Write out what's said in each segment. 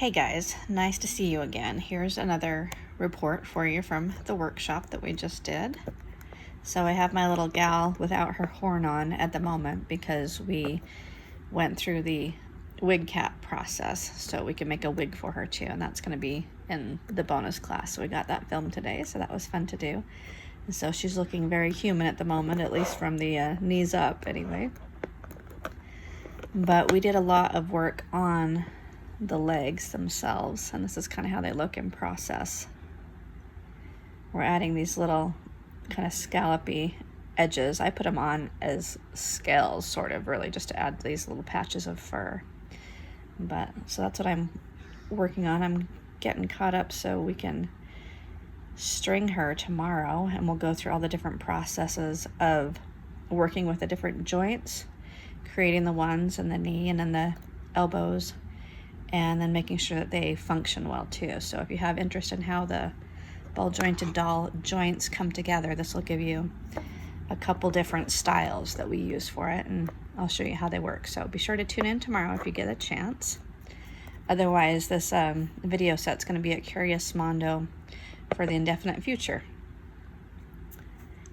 Hey guys, nice to see you again. Here's another report for you from the workshop that we just did. So I have my little gal without her horn on at the moment because we went through the wig cap process so we can make a wig for her too, and that's going to be in the bonus class. So we got that filmed today, so that was fun to do. And so she's looking very human at the moment, at least from the knees up anyway. But we did a lot of work on the legs themselves, and this is kind of how they look in process. We're adding these little kind of scallopy edges. I put them on as scales, sort of, really, just to add these little patches of fur. But so that's what I'm working on. I'm getting caught up so we can string her tomorrow, and we'll go through all the different processes of working with the different joints, creating the ones in the knee and in the elbows, and then making sure that they function well too. So if you have interest in how the ball jointed doll joints come together, this will give you a couple different styles that we use for it, and I'll show you how they work. So be sure to tune in tomorrow if you get a chance. Otherwise, this video set's going to be at Curious Mondo for the indefinite future.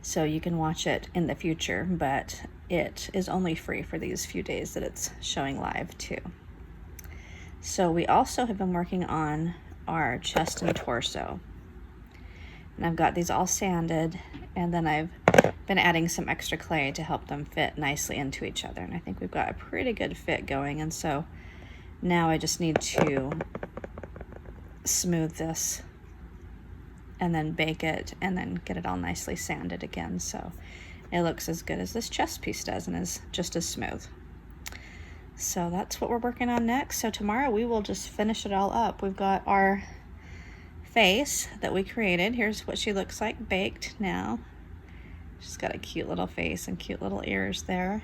So you can watch it in the future, but it is only free for these few days that it's showing live too. So we also have been working on our chest and torso. And I've got these all sanded, and then I've been adding some extra clay to help them fit nicely into each other. And I think we've got a pretty good fit going. And so now I just need to smooth this and then bake it and then get it all nicely sanded again. So it looks as good as this chest piece does and is just as smooth. So that's what we're working on next. So tomorrow we will just finish it all up. We've got our face that we created. Here's what she looks like baked now. She's got a cute little face and cute little ears there.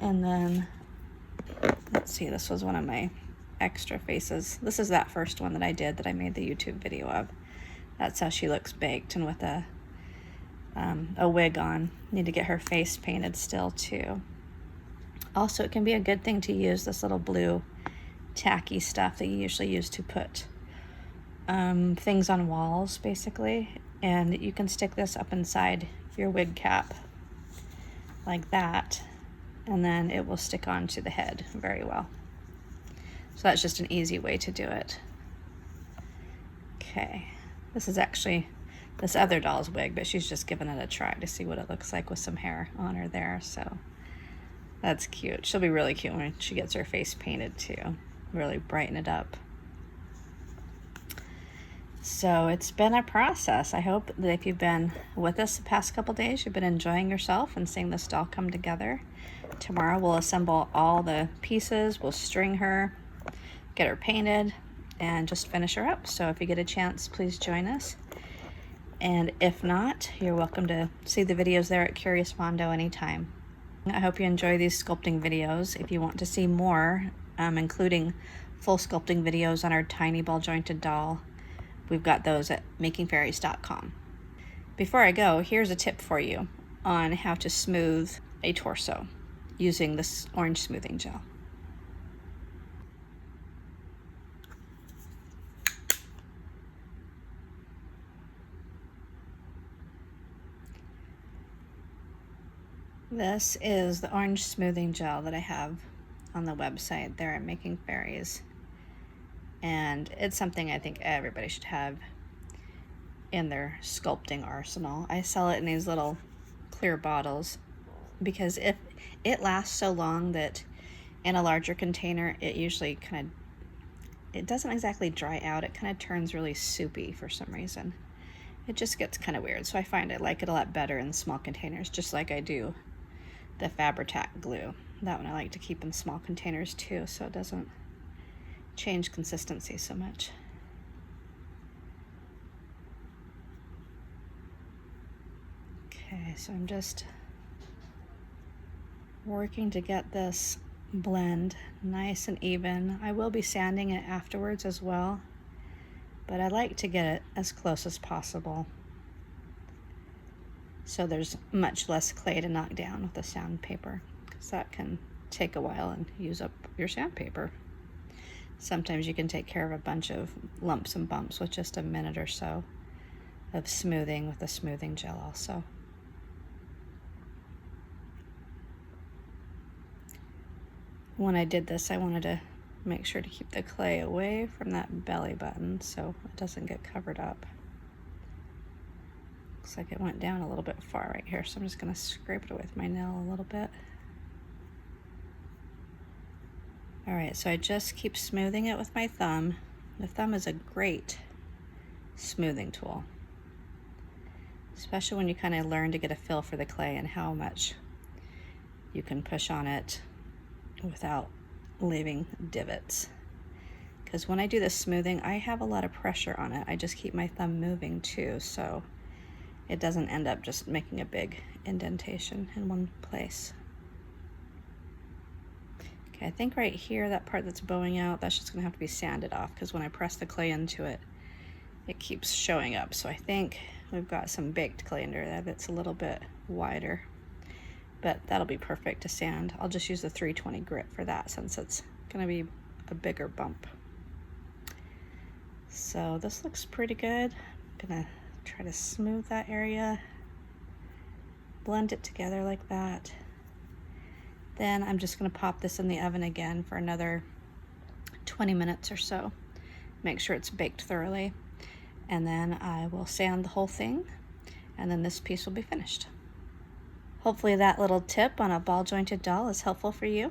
And then, let's see, this was one of my extra faces. This is that first one that I did that I made the YouTube video of. That's how she looks baked and with a wig on. Need to get her face painted still too. Also, it can be a good thing to use this little blue tacky stuff that you usually use to put things on walls, basically. And you can stick this up inside your wig cap like that, and then it will stick onto the head very well. So that's just an easy way to do it. Okay, this is actually this other doll's wig, but she's just given it a try to see what it looks like with some hair on her there, so that's cute. She'll be really cute when she gets her face painted too. Really brighten it up. So it's been a process. I hope that if you've been with us the past couple days, you've been enjoying yourself and seeing this doll come together. Tomorrow we'll assemble all the pieces, we'll string her, get her painted, and just finish her up. So if you get a chance, please join us. And if not, you're welcome to see the videos there at Curious Mondo anytime. I hope you enjoy these sculpting videos. If you want to see more, including full sculpting videos on our tiny ball jointed doll, we've got those at makingfairies.com. Before I go, here's a tip for you on how to smooth a torso using this orange smoothing gel. This is the orange smoothing gel that I have on the website there at Making Fairies. And it's something I think everybody should have in their sculpting arsenal. I sell it in these little clear bottles because if it lasts so long that in a larger container, it usually it doesn't exactly dry out. It kind of turns really soupy for some reason. It just gets kind of weird. So I find I like it a lot better in small containers, just like I do the Fabri-Tac glue. That one I like to keep in small containers too, so it doesn't change consistency so much. Okay, so I'm just working to get this blend nice and even. I will be sanding it afterwards as well, but I like to get it as close as possible so there's much less clay to knock down with the sandpaper, because that can take a while and use up your sandpaper. Sometimes you can take care of a bunch of lumps and bumps with just a minute or so of smoothing with a smoothing gel also. When I did this, I wanted to make sure to keep the clay away from that belly button so it doesn't get covered up. Looks like it went down a little bit far right here, so I'm just gonna scrape it with my nail a little bit. All right, so I just keep smoothing it with my thumb. The thumb is a great smoothing tool, especially when you kind of learn to get a feel for the clay and how much you can push on it without leaving divots. Because when I do this smoothing, I have a lot of pressure on it. I just keep my thumb moving too, so it doesn't end up just making a big indentation in one place. Okay, I think right here, that part that's bowing out, that's just gonna have to be sanded off, because when I press the clay into it, it keeps showing up. So I think we've got some baked clay under there that's a little bit wider, but that'll be perfect to sand. I'll just use the 320 grit for that since it's gonna be a bigger bump. So this looks pretty good. I'm gonna try to smooth that area, blend it together like that. Then I'm just gonna pop this in the oven again for another 20 minutes or so. Make sure it's baked thoroughly. And then I will sand the whole thing, and then this piece will be finished. Hopefully that little tip on a ball jointed doll is helpful for you.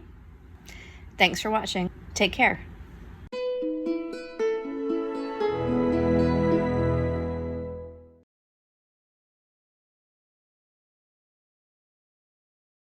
Thanks for watching. Take care.